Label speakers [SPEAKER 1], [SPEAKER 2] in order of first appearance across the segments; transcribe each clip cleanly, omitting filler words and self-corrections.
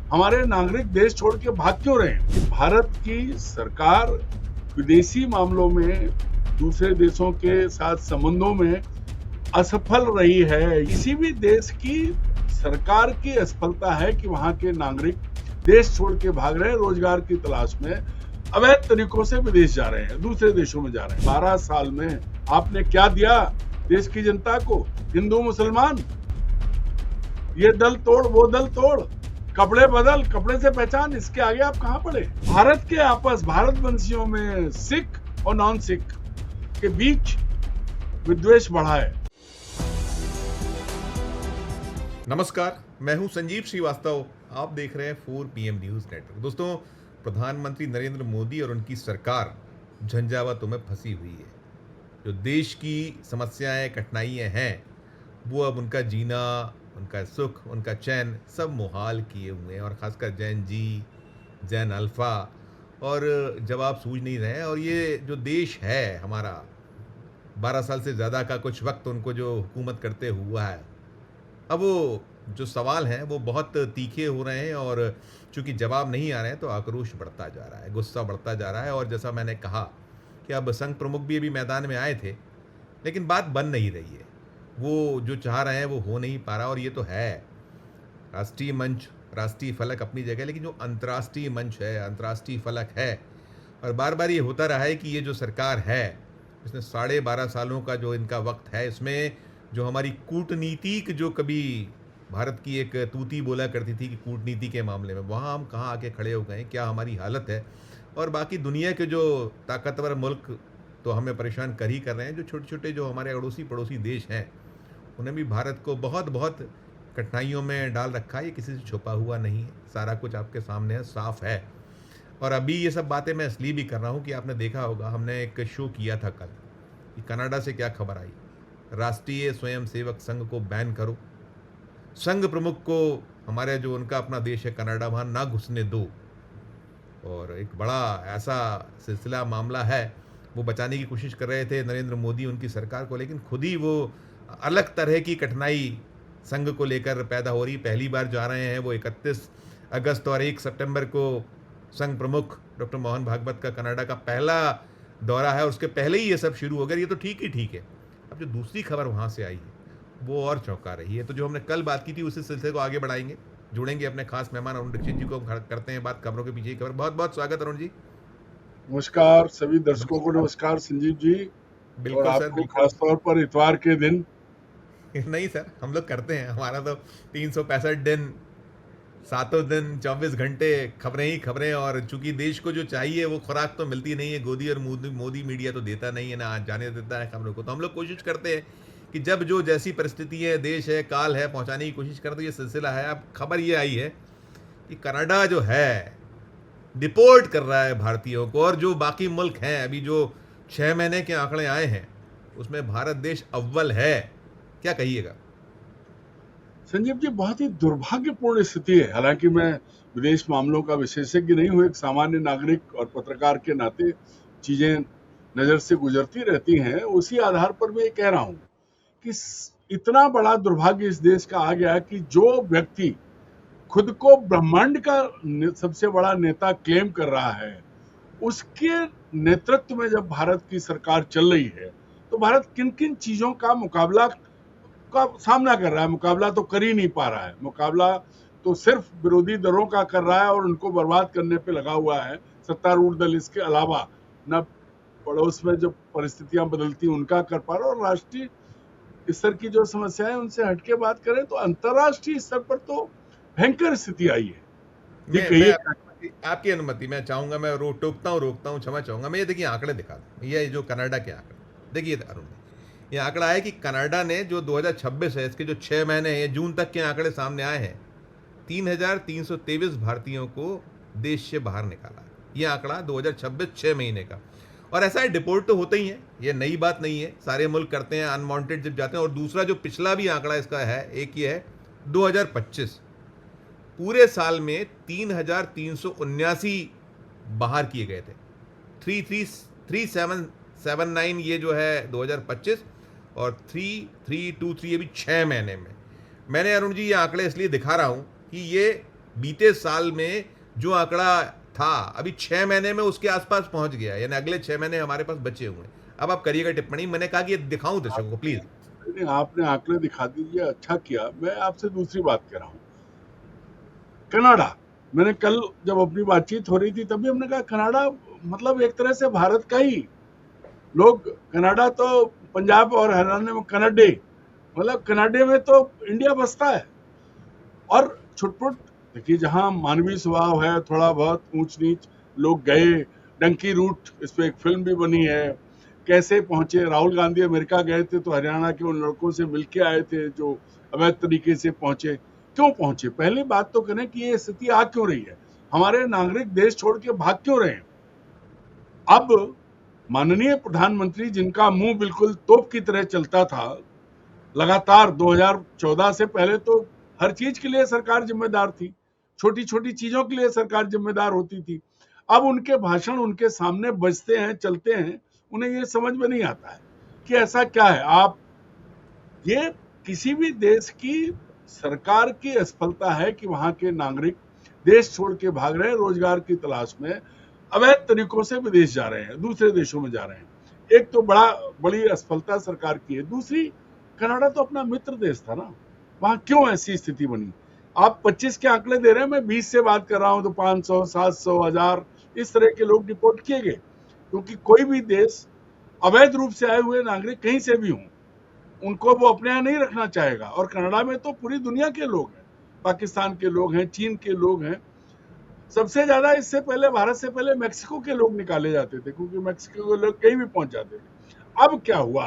[SPEAKER 1] हमारे नागरिक देश छोड़ के भाग क्यों रहे हैं? भारत की सरकार विदेशी मामलों में दूसरे देशों के साथ संबंधों में असफल रही है। किसी भी देश की सरकार की असफलता है कि वहां के नागरिक देश छोड़ के भाग रहे हैं, रोजगार की तलाश में अवैध तरीकों से विदेश जा रहे हैं, दूसरे देशों में जा रहे हैं। 12 साल में आपने क्या दिया देश की जनता को? हिंदू मुसलमान, ये दल तोड़ वो दल तोड़, कपड़े बदल कपड़े से पहचान, इसके आगे आप कहां पड़े? भारत के आपस भारतवंशियों में सिख और नॉन सिख के बीच विद्वेष बढ़ा है।
[SPEAKER 2] नमस्कार, मैं हूं संजीव श्रीवास्तव। आप देख रहे हैं 4 PM न्यूज़ नेटवर्क। दोस्तों, प्रधानमंत्री नरेंद्र मोदी और उनकी सरकार झंझावातों में फंसी हुई है। जो देश की समस्याएं, कठिनाइयां हैं, वो अब उनका जीना, उनका सुख, उनका चैन सब मुहाल किए हुए हैं। और ख़ासकर जैन जी, जैन अल्फ़ा और जवाब सूझ नहीं रहे हैं। और ये जो देश है हमारा, 12 साल से ज़्यादा का कुछ वक्त उनको जो हुकूमत करते हुआ है, अब वो जो सवाल हैं वो बहुत तीखे हो रहे हैं। और चूंकि जवाब नहीं आ रहे हैं तो आक्रोश बढ़ता जा रहा है, गुस्सा बढ़ता जा रहा है। और जैसा मैंने कहा कि अब संघ प्रमुख भी अभी मैदान में आए थे, लेकिन बात बन नहीं रही है। वो जो चाह रहे हैं वो हो नहीं पा रहा। और ये तो है, राष्ट्रीय मंच, राष्ट्रीय फलक अपनी जगह, लेकिन जो अंतर्राष्ट्रीय मंच है, अंतर्राष्ट्रीय फलक है, और बार बार ये होता रहा है कि ये जो सरकार है, इसने 12.5 सालों का जो इनका वक्त है, इसमें जो हमारी कूटनीतिक, जो कभी भारत की एक तूती बोला करती थी कि कूटनीति के मामले में, वहाँ हम कहाँ आके खड़े हो गए, क्या हमारी हालत है। और बाकी दुनिया के जो ताकतवर मुल्क तो हमें परेशान कर ही कर रहे हैं, जो छोटे छोटे जो हमारे अड़ोसी पड़ोसी देश हैं, उन्हें भी भारत को बहुत बहुत कठिनाइयों में डाल रखा है। ये किसी से छुपा हुआ नहीं है, सारा कुछ आपके सामने है, साफ है। और अभी ये सब बातें मैं इसलिए भी कर रहा हूँ कि आपने देखा होगा, हमने एक शो किया था कल कि कनाडा से क्या खबर आई। राष्ट्रीय स्वयंसेवक संघ को बैन करो, संघ प्रमुख को, हमारे जो उनका अपना देश है कनाडा, वहाँ ना घुसने दो। और एक बड़ा ऐसा सिलसिला मामला है, वो बचाने की कोशिश कर रहे थे नरेंद्र मोदी उनकी सरकार को, लेकिन खुद ही वो अलग तरह की कठिनाई संघ को लेकर पैदा हो रही। पहली बार जा रहे हैं वो 31 अगस्त और 1 सितंबर को संघ प्रमुख डॉक्टर मोहन भागवत का कनाडा का पहला दौरा है, और उसके पहले ही ये सब शुरू हो गया। ये तो ठीक ही ठीक है। अब जो दूसरी खबर वहाँ से आई है वो और चौंका रही है। तो जो हमने कल बात की थी उसी सिलसिले को आगे बढ़ाएंगे, जुड़ेंगे अपने खास मेहमान अरुण दीक्षित जी को। हम करते हैं बात खबरों के पीछे की खबर। बहुत बहुत स्वागत अरुण जी।
[SPEAKER 1] नमस्कार सभी दर्शकों को,
[SPEAKER 2] नमस्कार।
[SPEAKER 1] नमस्कार संजीव जी, और
[SPEAKER 2] बिल्कुल सर,
[SPEAKER 1] आपको
[SPEAKER 2] बिल्कुल।
[SPEAKER 1] खासतौर पर इतवार के दिन।
[SPEAKER 2] नहीं सर, हम लोग करते हैं, हमारा तो 365 दिन, सातों दिन 24 घंटे खबरें ही खबरें। और चूंकि देश को जो चाहिए वो खुराक तो मिलती नहीं है, गोदी और मोदी मीडिया तो देता नहीं है, ना आज जाने देता है खबरों को। तो हम लोग कोशिश करते हैं कि जब जो जैसी परिस्थिति है, देश है, काल है, पहुंचाने की कोशिश करते। ये सिलसिला है। अब खबर ये आई है कि कनाडा जो है डिपोर्ट कर रहा है भारतीयों को। और जो बाकी मुल्क हैं, अभी जो 6 महीने के आंकड़े आए हैं उसमें भारत देश अव्वल है। क्या कहिएगा?
[SPEAKER 1] संजीव जी, बहुत ही दुर्भाग्यपूर्ण स्थिति है। हालांकि मैं विदेश मामलों का विशेषज्ञ नहीं हूँ, एक सामान्य नागरिक और पत्रकार के नाते चीजें नजर से गुजरती रहती हैं। उसी आधार पर मैं ये कह रहा हूँ कि इतना बड़ा दुर्भाग्य इस देश का आ गया कि जो व्यक्ति खुद को ब्रह्मांड का सबसे बड़ा नेता क्लेम कर रहा है, उसके नेतृत्व में जब भारत की सरकार चल रही है, तो भारत किन किन चीजों का मुकाबला का सामना कर रहा है। मुकाबला तो कर ही नहीं पा रहा है। मुकाबला तो सिर्फ विरोधी दलों का कर रहा है और उनको बर्बाद करने पे लगा हुआ है सत्तारूढ़ दल। इसके अलावा न पड़ोस में जो परिस्थितियां बदलती उनका कर पा रहा। और राष्ट्रीय स्तर की जो समस्या है उनसे हटके बात करें तो अंतर्राष्ट्रीय स्तर पर तो भयंकर स्थिति आई है। ये
[SPEAKER 2] मैं
[SPEAKER 1] कहिए।
[SPEAKER 2] आपकी अनुमति मैं चाहूंगा, मैं रोकता हूँ, क्षमा चाहूंगा। मैं ये देखिए आंकड़े दिखा दूं, ये जो कनाडा के आंकड़े देखिए अरुण जी। ये आंकड़ा है कि कनाडा ने जो 2026 है, इसके जो 6 महीने हैं, जून तक के आंकड़े सामने आए हैं, 3,323 भारतीयों को देश से बाहर निकाला। ये आंकड़ा 2026 6 महीने का। और ऐसा है, डिपोर्ट तो होते ही हैं, ये नई बात नहीं है, सारे मुल्क करते हैं, अनवांटेड जब जाते हैं। और दूसरा जो पिछला भी आंकड़ा इसका है, एक ये है 2025, पूरे साल में 3,379 बाहर किए गए थे। 3779 ये जो है 2025, और 3323 ये भी 6 महीने में। मैंने अरुण जी ये आंकड़े इसलिए दिखा रहा हूं कि ये बीते साल में जो आंकड़ा था अभी 6 महीने में उसके आसपास पहुंच गया, यानी अगले 6 महीने हमारे पास बचे हुए हैं। अब आप करिएगा टिप्पणी। मैंने कहा कि ये दिखाऊं दर्शकों को, प्लीज।
[SPEAKER 1] नहीं, आपने आंकड़े दिखा दीजिए, अच्छा किया। मैं आपसे दूसरी बात कह रहा हूँ, कनाडा। मैंने कल जब अपनी बातचीत हो रही थी तभी हमने कहा कनाडा मतलब एक तरह से भारत का ही। लोग कनाडा तो पंजाब और हरियाणा में कनाडे, मतलब कनाडे में तो इंडिया बसता है। और छुटपुट देखिए, जहां मानवीय स्वभाव है, थोड़ा बहुत ऊंच नीच, लोग गए। डंकी रूट, इस पे एक फिल्म भी बनी है, कैसे पहुंचे। राहुल गांधी अमेरिका गए थे तो हरियाणा के उन लड़कों से मिलके आए थे जो अवैध तरीके से पहुंचे। क्यों पहुंचे, पहली बात तो करें कि ये स्थिति आ क्यों रही है, हमारे नागरिक देश छोड़ के भाग क्यों रहे हैं। अब माननीय प्रधानमंत्री, जिनका मुंह बिल्कुल तोप की तरह चलता था लगातार 2014 से पहले, तो हर चीज के लिए सरकार जिम्मेदार थी, छोटी छोटी चीजों के लिए सरकार जिम्मेदार होती थी। अब उनके भाषण उनके सामने बजते हैं, चलते हैं, उन्हें ये समझ में नहीं आता है कि ऐसा क्या है। आप, ये किसी भी देश की सरकार की असफलता है कि वहां के नागरिक देश छोड़ के भाग रहे हैं, रोजगार की तलाश में अवैध तरीकों से विदेश जा रहे हैं, दूसरे देशों में जा रहे हैं। एक तो बड़ी असफलता सरकार की है। दूसरी, कनाडा तो अपना मित्र देश था ना, वहां क्यों ऐसी स्थिति बनी। आप 25 के आंकड़े दे रहे हैं, मैं 20 से बात कर रहा हूं तो 500, 700, 1000 इस तरह के लोग डिपोर्ट किए गए। क्योंकि कोई भी देश अवैध रूप से आए हुए नागरिक कहीं से भी हों, उनको वो अपने यहाँ नहीं रखना चाहेगा। और कनाडा में तो पूरी दुनिया के लोग हैं, पाकिस्तान के लोग हैं, चीन के लोग हैं। सबसे ज्यादा इससे पहले, भारत से पहले मैक्सिको के लोग निकाले जाते थे, क्योंकि मैक्सिको के लोग कहीं भी पहुंच जाते थे। अब क्या हुआ,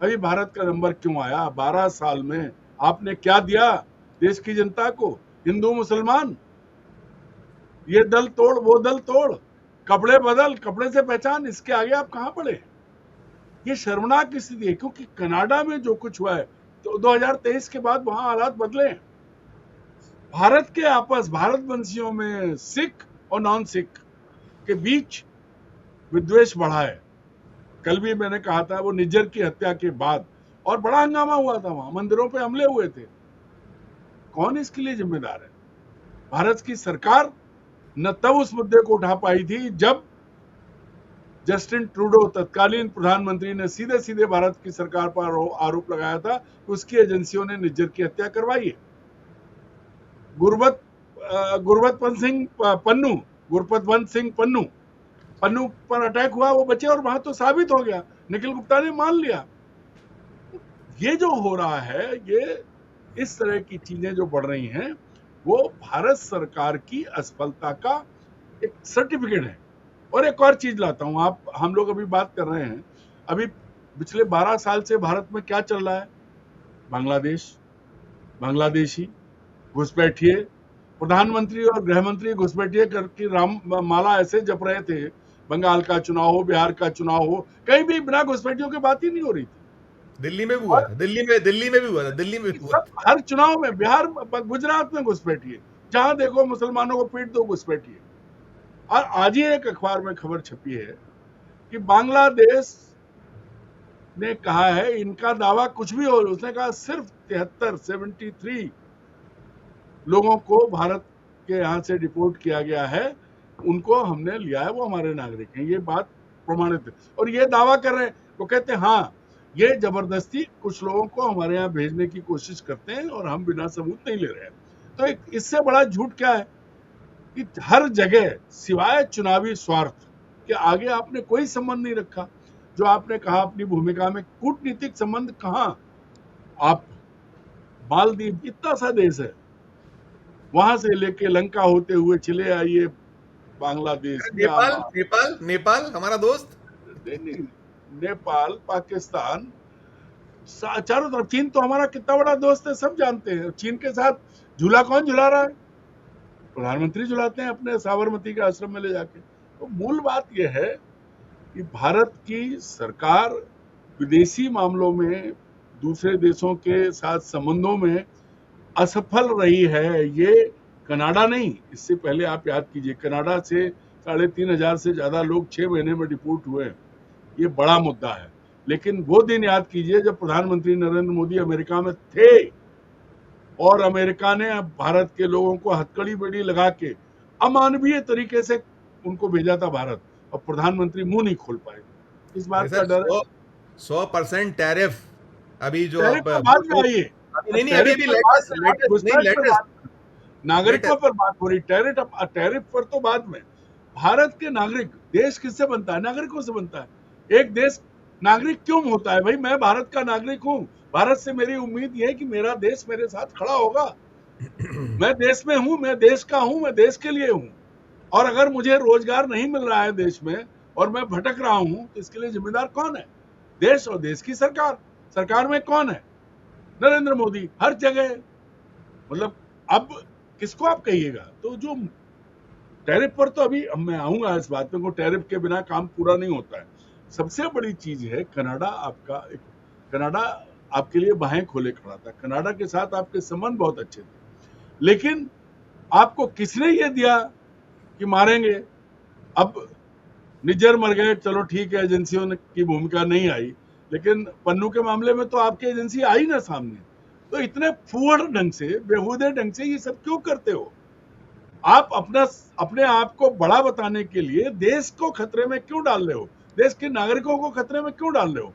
[SPEAKER 1] अभी भारत का नंबर क्यों आया। 12 साल में आपने क्या दिया देश की जनता को। हिंदू मुसलमान, ये दल तोड़ वो दल तोड़, कपड़े बदल कपड़े से पहचान, इसके आगे आप कहां पड़े। ये शर्मनाक स्थिति है, क्योंकि कनाडा में जो कुछ हुआ है तो 2023 के बाद वहां हालात बदले हैं। भारत के आपस, भारतवंशियों में सिख और नॉन सिख के बीच विद्वेष बढ़ा है। कल भी मैंने कहा था, वो निज्जर की हत्या के बाद और बड़ा हंगामा हुआ था, वहां मंदिरों पे हमले हुए थे। कौन इसके लिए जिम्मेदार है। भारत की सरकार न तब उस मुद्दे को उठा पाई थी जब जस्टिन ट्रूडो तत्कालीन प्रधानमंत्री ने सीधे सीधे भारत की सरकार पर आरोप लगाया था कि उसकी एजेंसियों ने निज्जर की हत्या करवाई है। गुरबचन सिंह पन्नू पर अटैक हुआ, वो बचे और वहां तो साबित हो गया, निखिल गुप्ता ने मान लिया। ये जो हो रहा है, ये इस तरह की चीजें जो बढ़ रही हैं, वो भारत सरकार की असफलता का एक सर्टिफिकेट है। और एक और चीज लाता हूं, हम लोग अभी बात कर रहे हैं, अभी पिछले 12 साल से भारत में क्या चल रहा है। बांग्लादेशी घुसपैठिए, प्रधानमंत्री और गृहमंत्री घुसपैठिए करके राम माला ऐसे जप रहे थे। बंगाल का चुनाव हो, बिहार का चुनाव हो, कहीं भी बिना घुसपैठियों की बात ही नहीं हो रही थी।
[SPEAKER 2] दिल्ली में भी हुआ था, दिल्ली में भी हुआ था, दिल्ली में भी हुआ था।
[SPEAKER 1] हर चुनाव में, बिहार, गुजरात में घुसपैठिए, जहां देखो मुसलमानों को पीट दो, घुसपैठिए। और आज ही एक अखबार में खबर छपी है कि बांग्लादेश ने कहा है, इनका दावा कुछ भी हो, उसने कहा सिर्फ 73 लोगों को भारत के यहाँ से डिपोर्ट किया गया है, उनको हमने लिया है, वो हमारे नागरिक हैं। ये बात प्रमाणित है और ये दावा कर रहे हैं। वो कहते हैं हाँ, ये जबरदस्ती कुछ लोगों को हमारे यहाँ भेजने की कोशिश करते हैं और हम बिना सबूत नहीं ले रहे हैं। तो इससे बड़ा झूठ क्या है कि हर जगह सिवाय चुनावी स्वार्थ के आगे आपने कोई संबंध नहीं रखा। जो आपने कहा अपनी भूमिका में, कूटनीतिक संबंध कहां। आप मालदीव इतना सा देश है, वहां से लेके लंका होते हुए चले आइए बांग्लादेश,
[SPEAKER 2] नेपाल हमारा दोस्त।
[SPEAKER 1] नहीं, नेपाल, पाकिस्तान, चारों तरफ। चीन तो हमारा कितना बड़ा दोस्त है, सब जानते हैं। चीन के साथ झूला कौन झुला रहा है, प्रधानमंत्री झुलाते हैं अपने साबरमती के आश्रम में ले जाके। तो मूल बात यह है कि भारत की सरकार विदेशी मामलों में, दूसरे देशों के साथ संबंधों में असफल रही है। ये कनाडा नहीं, इससे पहले आप याद कीजिए, कनाडा से 3,500 से ज्यादा लोग 6 महीने में डिपोर्ट हुए। ये बड़ा मुद्दा है। लेकिन वो दिन याद कीजिए जब प्रधानमंत्री नरेंद्र मोदी अमेरिका में थे, और अमेरिका ने अब भारत के लोगों को हथकड़ी बेड़ी लगा के अमानवीय तरीके से उनको भेजा था भारत, और प्रधानमंत्री मुंह नहीं खोल पाए। इस
[SPEAKER 2] अरे
[SPEAKER 1] बात का
[SPEAKER 2] सर,
[SPEAKER 1] डर है।
[SPEAKER 2] 100% टैरिफ अभी जो
[SPEAKER 1] टैरिफ
[SPEAKER 2] अब
[SPEAKER 1] पर बाद में आइए,
[SPEAKER 2] नहीं नहीं, अभी
[SPEAKER 1] टैरिफ
[SPEAKER 2] अभी
[SPEAKER 1] पर बाद
[SPEAKER 2] लेटेस्ट
[SPEAKER 1] में, आप
[SPEAKER 2] लेटेस्ट नहीं
[SPEAKER 1] घुसपैठ पर
[SPEAKER 2] लेटेस्ट
[SPEAKER 1] बात करें। नागरिकों
[SPEAKER 2] लेटेस्ट
[SPEAKER 1] पर बात हो रही, टैरिफ पर तो बाद में। भारत के नागरिक, देश किससे बनता है? नागरिकों से बनता है। एक देश नागरिक क्यों होता है? भाई मैं भारत का नागरिक हूं, भारत से मेरी उम्मीद यह है कि मेरा देश मेरे साथ खड़ा होगा। मैं देश में हूं, मैं देश का हूं, मैं देश के लिए हूं। और अगर मुझे रोजगार नहीं मिल रहा है देश में और मैं भटक रहा हूं, तो इसके लिए जिम्मेदार कौन है? देश और देश की सरकार। सरकार में कौन है? नरेंद्र मोदी हर जगह। मतलब अब किसको आप कहिएगा? तो जो टैरिफ पर तो अभी मैं आऊंगा इस बात पे, को टैरिफ के बिना काम पूरा नहीं होता है। सबसे बड़ी चीज है कनाडा। कनाडा आपके लिए बाहें खोले खड़ा था। कनाडा के साथ आपके संबंध बहुत अच्छे थे, लेकिन आपको किसने ये दिया कि मारेंगे? अब निज्जर मर गए, चलो ठीक है, एजेंसियों की भूमिका नहीं आई, लेकिन पन्नू के मामले में तो आपकी एजेंसी आई ना सामने। तो इतने फूहड़ ढंग से, बेहूदे ढंग से ये सब क्यों करते हो? आप अपने आप को बड़ा बताने के लिए देश को खतरे में क्यों डाल रहे हो? देश के नागरिकों को खतरे में क्यों डाल रहे हो?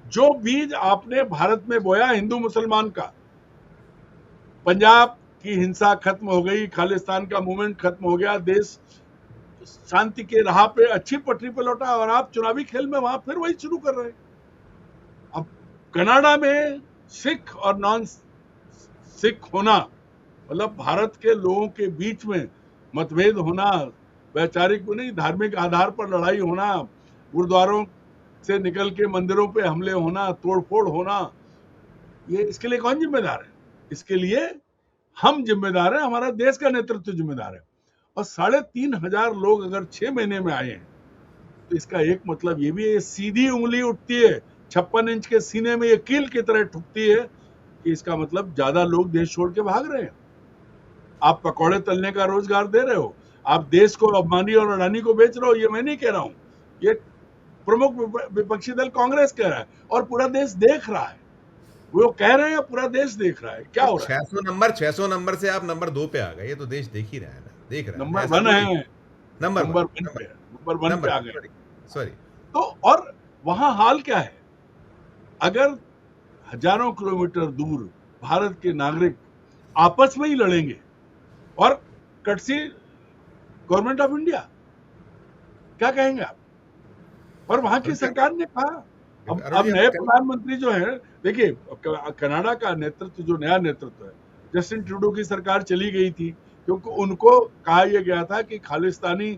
[SPEAKER 1] जो बीज आपने भारत में बोया हिंदू मुसलमान का, पंजाब की हिंसा खत्म हो गई, खालिस्तान का मूवमेंट खत्म हो गया, देश शांति के राह पे अच्छी पटरी पे लौटा, और आप चुनावी खेल में वहां फिर वही शुरू कर रहे हैं। अब कनाडा में सिख और नॉन सिख होना, मतलब भारत के लोगों के बीच में मतभेद होना, वैचारिक नहीं धार्मिक आधार पर लड़ाई होना, गुरुद्वारों से निकल के मंदिरों पे हमले होना, तोड़फोड़ होना, ये इसके लिए कौन जिम्मेदार है? इसके लिए हम जिम्मेदार हैं, हमारा देश का नेतृत्व जिम्मेदार है। और 3,500 लोग अगर 6 महीने में आए हैं, तो इसका एक मतलब ये भी है, सीधी उंगली उठती है 56 इंच के सीने में, ये कील की तरह ठुकती है कि इसका मतलब ज्यादा लोग देश छोड़ के भाग रहे हैं। आप पकौड़े तलने का रोजगार दे रहे हो, आप देश को अंबानी और अडानी को बेच रहे हो। ये मैं नहीं कह रहा हूं, ये प्रमुख विपक्षी दल कांग्रेस कह रहा है, और पूरा देश देख रहा है। वो कह रहे हैं, पूरा देश देख रहा है क्या हो रहा है।
[SPEAKER 2] 600 नंबर से आप नंबर 2 पे आ गए, ये तो देश देख ही रहा है ना, देख रहा है ना,
[SPEAKER 1] नंबर
[SPEAKER 2] ऐसा
[SPEAKER 1] 1
[SPEAKER 2] थोड़ी।
[SPEAKER 1] है,
[SPEAKER 2] नंबर
[SPEAKER 1] नंबर
[SPEAKER 2] वन
[SPEAKER 1] 1
[SPEAKER 2] नंबर
[SPEAKER 1] पे, नंबर 1 पे
[SPEAKER 2] नंबर
[SPEAKER 1] आ
[SPEAKER 2] वन,
[SPEAKER 1] गए।
[SPEAKER 2] Sorry sorry.
[SPEAKER 1] तो और वहां हाल क्या है? अगर हजारों किलोमीटर दूर भारत के नागरिक आपस में ही लड़ेंगे, और कटसी गवर्नमेंट ऑफ इंडिया, क्या कहेंगे आप? और वहां की सरकार ने कहा,
[SPEAKER 2] अरुण
[SPEAKER 1] अब
[SPEAKER 2] जी,
[SPEAKER 1] नए प्रधानमंत्री जो है, देखिए कनाडा का नेतृत्व, जो नया नेतृत्व है, जस्टिन ट्रूडो की सरकार चली गई थी, क्योंकि उनको कहा यह गया था कि खालिस्तानी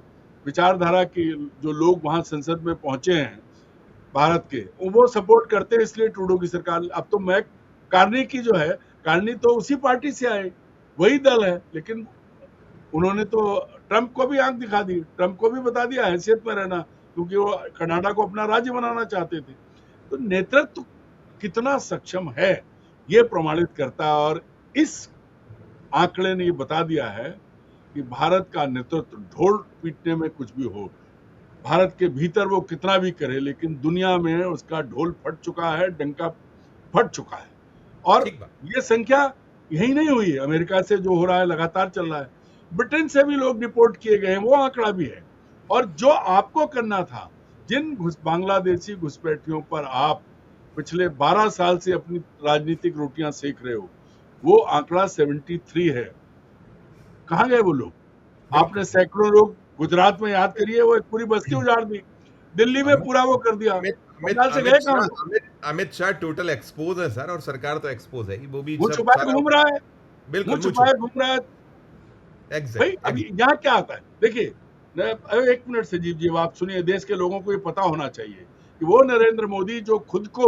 [SPEAKER 1] विचारधारा के जो लोग वहां संसद में पहुंचे हैं भारत के, वो सपोर्ट करते हैं, इसलिए ट्रूडो की सरकार। अब तो मैक कार्नी की जो है, कार्नी तो उसी पार्टी से आए, वही दल है, लेकिन उन्होंने तो ट्रंप को भी आंख दिखा दी, ट्रंप को भी बता दिया हैसियत में रहना, क्योंकि वो कनाडा को अपना राज्य बनाना चाहते थे। तो नेतृत्व कितना सक्षम है, ये प्रमाणित करता है। और इस आंकड़े ने ये बता दिया है कि भारत का नेतृत्व ढोल पीटने में कुछ भी हो, भारत के भीतर वो कितना भी करे, लेकिन दुनिया में उसका ढोल फट चुका है, डंका फट चुका है। और
[SPEAKER 2] ठीक बात।
[SPEAKER 1] ये संख्या यही नहीं हुई है, अमेरिका से जो हो रहा है लगातार चल रहा है, ब्रिटेन से भी लोग डिपोर्ट किए गए हैं, वो आंकड़ा भी है। और जो आपको करना था, जिन बांग्लादेशी घुसपैठियों पर आप पिछले 12 साल से अपनी राजनीतिक रोटियां सेक रहे हो, वो आंकड़ा 73 है। कहां गए वो लोग? आपने सैकड़ों लोग गुजरात में, याद करिए, वो एक पूरी बस्ती उजाड़ दी, दिल्ली में पूरा वो कर दिया, बंगाल से गए कहां?
[SPEAKER 2] अमित शाह टोटल एक्सपोज है सर, और सरकार तो एक्सपोज है ही, वो भी
[SPEAKER 1] मुंह
[SPEAKER 2] सब
[SPEAKER 1] छुपाए
[SPEAKER 2] सारा
[SPEAKER 1] घूम रहा है,
[SPEAKER 2] बिल्कुल
[SPEAKER 1] मुंह छुपाए घूम रहा है। भाई
[SPEAKER 2] एग्जैक्ट
[SPEAKER 1] अभी यहाँ क्या आता है, देखिए, एक मिनट संजीव जी, आप सुनिए, देश के लोगों को ये पता होना चाहिए कि वो नरेंद्र मोदी जो खुद को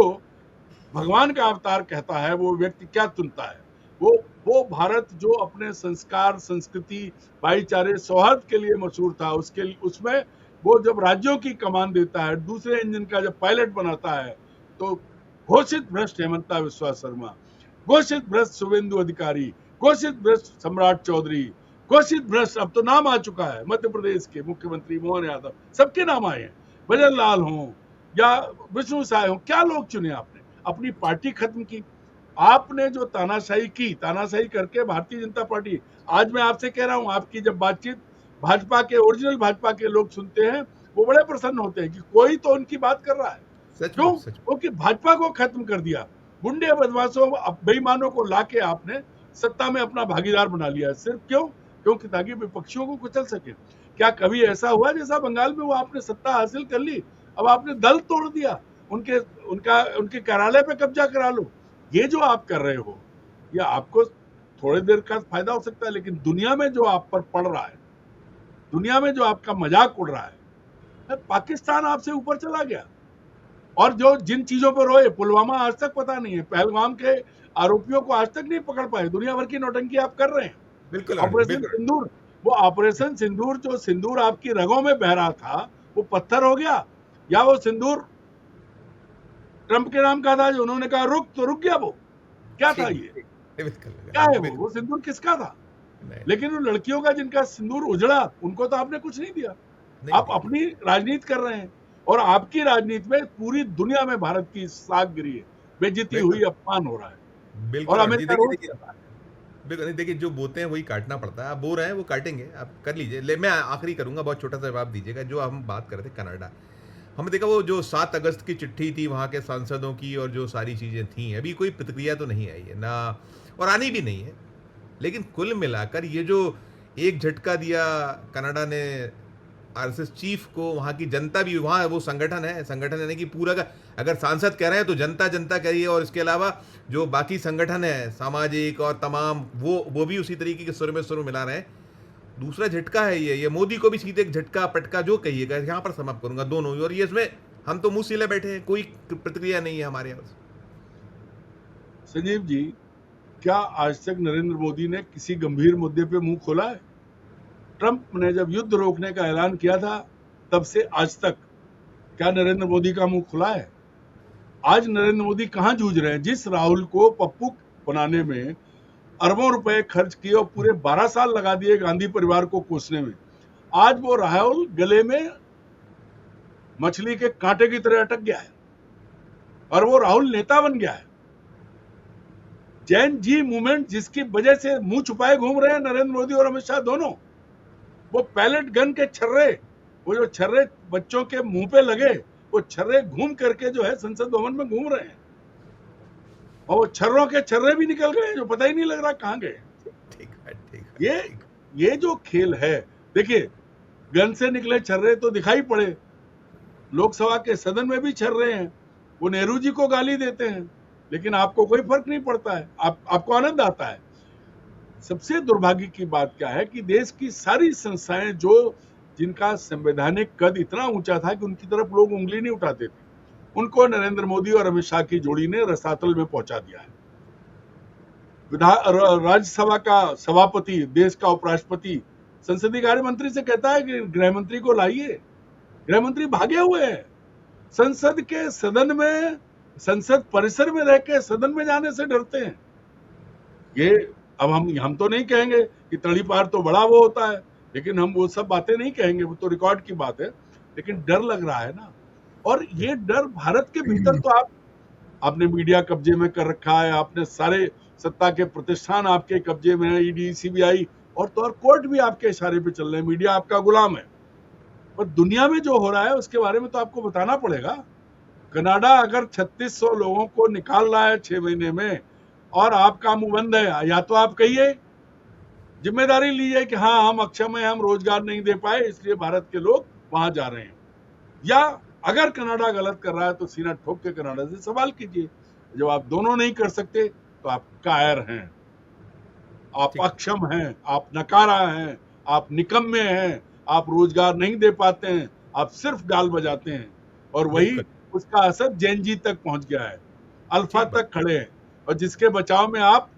[SPEAKER 1] भगवान का अवतार कहता है, वो व्यक्ति क्या चुनता है? वो भारत जो अपने संस्कार, संस्कृति, भाईचारे, सौहार्द के लिए मशहूर था, उसमें वो जब राज्यों की कमान देता है, दूसरे इंजन का जब पायलट बनाता है, तो घोषित भ्रष्ट हेमंता विश्वा शर्मा, घोषित भ्रष्ट शुभेंदु अधिकारी, घोषित भ्रष्ट सम्राट चौधरी, घोषित भ्रष्ट, अब तो नाम आ चुका है, मध्य प्रदेश के मुख्यमंत्री मोहन यादव, सबके नाम आए हैं, भजन लाल हो या विष्णु साय हो, क्या लोग चुने आपने? अपनी पार्टी खत्म की, आपने जो तानाशाही की, तानाशाही करके भारतीय जनता पार्टी, आज मैं आपसे कह रहा हूं, आपकी जब बातचीत भाजपा के, ओरिजिनल भाजपा के लोग सुनते हैं, वो बड़े प्रसन्न होते हैं कि कोई तो उनकी बात कर रहा है।
[SPEAKER 2] सच
[SPEAKER 1] क्यों?
[SPEAKER 2] में सच में।
[SPEAKER 1] क्योंकि भाजपा को खत्म कर दिया, गुंडे बदमाशों बेईमानों को लाके आपने सत्ता में अपना भागीदार बना लिया। सिर्फ क्यों? क्योंकि ताकि विपक्षियों को कुचल सके। क्या कभी ऐसा हुआ जैसा बंगाल में, वो आपने सत्ता हासिल कर ली, अब आपने दल तोड़ दिया, उनके कार्यालय पे कब्जा करा लो। ये जो आप कर रहे हो, ये आपको थोड़ी देर का फायदा हो सकता है, लेकिन दुनिया में जो आप पर पड़ रहा है, दुनिया में जो आपका मजाक उड़ रहा है, पाकिस्तान आपसे ऊपर चला गया। और जो जिन चीजों पर रोए, पुलवामा आज तक पता नहीं है, पहलगाम के आरोपियों को आज तक नहीं पकड़ पाए। दुनिया भर की नौटंकी आप कर रहे हैं।
[SPEAKER 2] बिल्कुल आनंद जी,
[SPEAKER 1] ऑपरेशन
[SPEAKER 2] बिल्कुल।
[SPEAKER 1] सिंदूर, वो ऑपरेशन सिंदूर, जो सिंदूर आपकी रगों में बह रहा था, वो पत्थर हो गया, या वो सिंदूर ट्रंप के नाम का था, जो उन्होंने कहा रुक तो रुक गया? वो क्या था?
[SPEAKER 2] ठीक
[SPEAKER 1] ये
[SPEAKER 2] ठीक। बिल्कुल
[SPEAKER 1] क्या है?
[SPEAKER 2] बिल्कुल।
[SPEAKER 1] वो सिंदूर किसका था?
[SPEAKER 2] नहीं
[SPEAKER 1] लेकिन उन लड़कियों का जिनका सिंदूर उजड़ा, उनको तो आपने कुछ नहीं दिया।
[SPEAKER 2] नहीं
[SPEAKER 1] आप
[SPEAKER 2] दिया।
[SPEAKER 1] अपनी राजनीति कर रहे हैं, और आपकी राजनीति में पूरी दुनिया में भारत की साख गिरी है, बेइज्जती हुई,
[SPEAKER 2] बिल्कुल
[SPEAKER 1] अपमान हो रहा है, और
[SPEAKER 2] बिल्कुल आनंद जी,
[SPEAKER 1] अमेरिका
[SPEAKER 2] देखिए
[SPEAKER 1] रोज
[SPEAKER 2] देखिए
[SPEAKER 1] कर रहा है।
[SPEAKER 2] बिल्कुल नहीं, देखिए जो बोते हैं वही काटना पड़ता है। आप बो रहे हैं वो काटेंगे, आप कर लीजिए। मैं आखिरी करूंगा, बहुत छोटा सा जवाब दीजिएगा। जो हम बात कर रहे थे कनाडा, हमने देखा वो जो 7 अगस्त की चिट्ठी थी वहाँ के सांसदों की, और जो सारी चीज़ें थी, अभी कोई प्रतिक्रिया तो नहीं आई है ना, और आनी भी नहीं है। लेकिन कुल मिलाकर ये जो एक झटका दिया कनाडा ने आरएसएस चीफ को, वहाँ की जनता भी, वहाँ वो संगठन है कि पूरा का, अगर सांसद कह रहे हैं तो जनता जनता कह रही है, और इसके अलावा जो बाकी संगठन है सामाजिक और तमाम, वो भी उसी तरीके के सुर में सुर मिला रहे हैं। दूसरा झटका है ये मोदी को भी सीधे एक झटका पटका जो कहिएगा, यहाँ पर समाप्त करूंगा दोनों ही। और ये इसमें हम तो मुंह सिले बैठे हैं, कोई प्रतिक्रिया नहीं है हमारे यहाँ।
[SPEAKER 1] संजीव जी, क्या आज तक नरेंद्र मोदी ने किसी गंभीर मुद्दे पे मुंह खोला है? ट्रंप ने जब युद्ध रोकने का ऐलान किया था, तब से आज तक क्या नरेंद्र मोदी का मुंह खुला है? आज नरेंद्र मोदी कहां जूझ रहे हैं? जिस राहुल को पप्पू बनाने में अरबों रुपए खर्च किए और पूरे 12 साल लगा दिए गांधी परिवार को कोसने में, आज वो राहुल गले में मछली के कांटे की तरह अटक गया है, और वो राहुल नेता बन गया है। जैन जी मूवमेंट, जिसकी वजह से मुंह छुपाए घूम रहे हैं नरेंद्र मोदी और अमित शाह दोनों, वो पैलेट गन के छर्रे, वो जो छर्रे बच्चों के मुंह पे लगे, वो छर्रे घूम करके जो है संसद भवन में घूम रहे हैं, और वो छर्रों के छर्रे भी निकल गए जो पता ही नहीं लग रहा कहां गए।
[SPEAKER 2] ठीक है ठीक है
[SPEAKER 1] ये
[SPEAKER 2] ठीक है।
[SPEAKER 1] ये जो खेल है, देखिए, गन से निकले छर्रे तो दिखाई पड़े, लोकसभा के सदन में भी छर्रे हैं, वो नेहरू जी को गाली देते हैं, लेकिन आपको कोई फर्क नहीं पड़ता है, आपको आनंद आता है। सबसे दुर्भाग्य की बात क्या है कि देश की सारी संस्थाएं, जो जिनका संवैधानिक कद इतना ऊंचा था कि उनकी तरफ लोग उंगली नहीं उठाते थे, उनको नरेंद्र मोदी और अमित शाह की जोड़ी ने रसातल में पहुंचा दिया है। राज्यसभा का सभापति, देश का उपराष्ट्रपति, संसदीय कार्य मंत्री से कहता है कि गृह मंत्री को लाइए, गृह मंत्री भागे हुए हैं। संसद के सदन में, संसद परिसर में रह के सदन में जाने से डरते हैं। ये अब हम तो नहीं कहेंगे कि तड़ीपार तो बड़ा वो होता है, लेकिन हम वो सब बातें नहीं कहेंगे, वो तो रिकॉर्ड की बात है, लेकिन डर लग रहा है ना। और ये डर भारत के भीतर तो आपने मीडिया कब्जे में कर रखा है, आपने सारे सत्ता के प्रतिष्ठान आपके कब्जे में है, ईडी, सीबीआई और तो और कोर्ट भी आपके इशारे पे चल रहे हैं, मीडिया आपका गुलाम है। पर दुनिया में जो हो रहा है उसके बारे में तो आपको बताना पड़ेगा। कनाडा अगर 3600 लोगों को निकाल रहा है 6 महीने में, और आपका मुंह बंद है, या तो आप कहिए, जिम्मेदारी लीजिए कि हाँ हम अक्षम है, हम रोजगार नहीं दे पाए इसलिए भारत के लोग वहां जा रहे हैं, या अगर कनाडा गलत कर रहा है तो सीना ठोक के कनाडा से सवाल कीजिए। जब आप दोनों नहीं कर सकते तो आप कायर हैं, आप अक्षम हैं, आप नकारा हैं, आप निकम्मे हैं, आप रोजगार नहीं दे पाते हैं, आप सिर्फ गाल बजाते हैं, और वही उसका असर जैन जी तक पहुंच गया है, अल्फा तक खड़े हैं, और जिसके बचाव में आप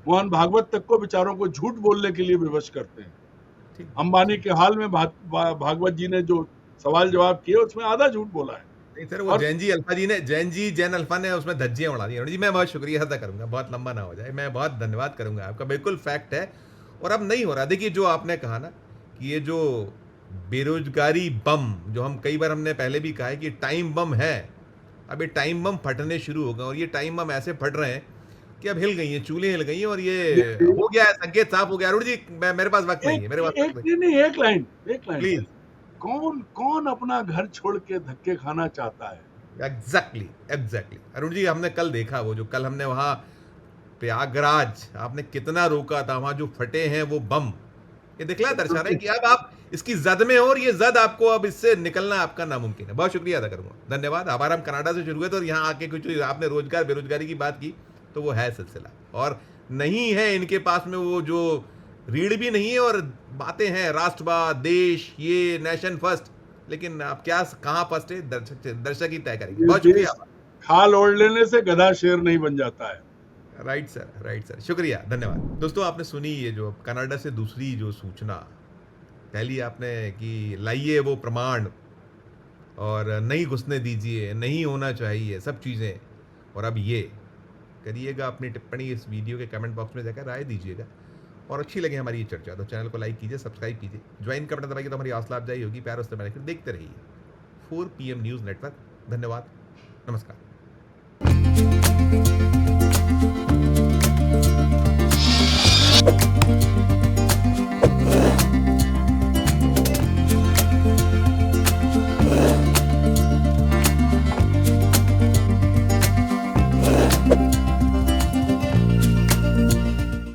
[SPEAKER 1] मोहन भागवत तक को बेचारों को झूठ बोलने के लिए विवश करते हैं। अंबानी के हाल में भागवत जी ने जो सवाल जवाब किए उसमें आधा झूठ बोला है।
[SPEAKER 2] नहीं सर, वो जैन अल्फा ने उसमें धज्जियां उड़ा दी जी। मैं बहुत शुक्रिया अदा करूंगा, बहुत लंबा ना हो जाए, मैं बहुत धन्यवाद करूंगा आपका, बिल्कुल फैक्ट है। और अब नहीं हो रहा, देखिए जो आपने कहा ना कि ये जो बेरोजगारी बम, जो हम कई बार हमने पहले भी कहा है कि टाइम बम है, अब ये टाइम बम फटने शुरू हो गए, और ये टाइम बम ऐसे फट रहे हैं कि अब हिल गई हैं, चूल्हे हिल गई हैं और ये हो गया है, संकेत साफ हो गया। अरुण जी, मेरे पास वक्त नहीं है, मेरे पास वक्त नहीं।
[SPEAKER 1] नहीं, एक लाइन
[SPEAKER 2] प्लीज।
[SPEAKER 1] कौन कौन अपना घर छोड़ के धक्के खाना चाहता है?
[SPEAKER 2] एग्जैक्टली एग्जैक्टली अरुण जी, हमने कल देखा वो जो कल हमने वहां प्रयागराज, आपने कितना रोका था, वहां जो फटे हैं वो बम, ये दिखला दर्शा रहा है कि अब आप इसकी जद में हो और ये जद आपको अब इससे निकलना आपका नामुमकिन है। बहुत शुक्रिया अदा करूंगा, धन्यवाद, आभार। हम कनाडा से शुरू हुए तो यहाँ आके कुछ आपने रोजगार बेरोजगारी की बात की, तो वो है सिलसिला, और नहीं है इनके पास में वो जो रीढ़ भी नहीं है, और बातें हैं राष्ट्रवाद, देश, ये नेशन फर्स्ट, लेकिन आप क्या कहाँ फर्स्ट है, दर्शक ही तय करेंगे। बहुत शुक्रिया।
[SPEAKER 1] खाल ओढ़ लेने से गधा शेर नहीं बन जाता है।
[SPEAKER 2] राइट सर, शुक्रिया, धन्यवाद। दोस्तों, आपने सुनी ये जो कनाडा से दूसरी जो सूचना, पहली आपने कि लाइए वो प्रमाण और नहीं घुसने दीजिए, नहीं होना चाहिए सब चीज़ें, और अब ये करिएगा अपनी टिप्पणी इस वीडियो के कमेंट बॉक्स में जाकर राय दीजिएगा, और अच्छी लगे हमारी ये चर्चा तो चैनल को लाइक कीजिए, सब्सक्राइब कीजिए, ज्वाइन का बटन दबाइए तो हमारी हौसला अफजाई होगी। प्यार उससे मैंने फिर देखते रहिए 4 PM न्यूज़ नेटवर्क। धन्यवाद, नमस्कार।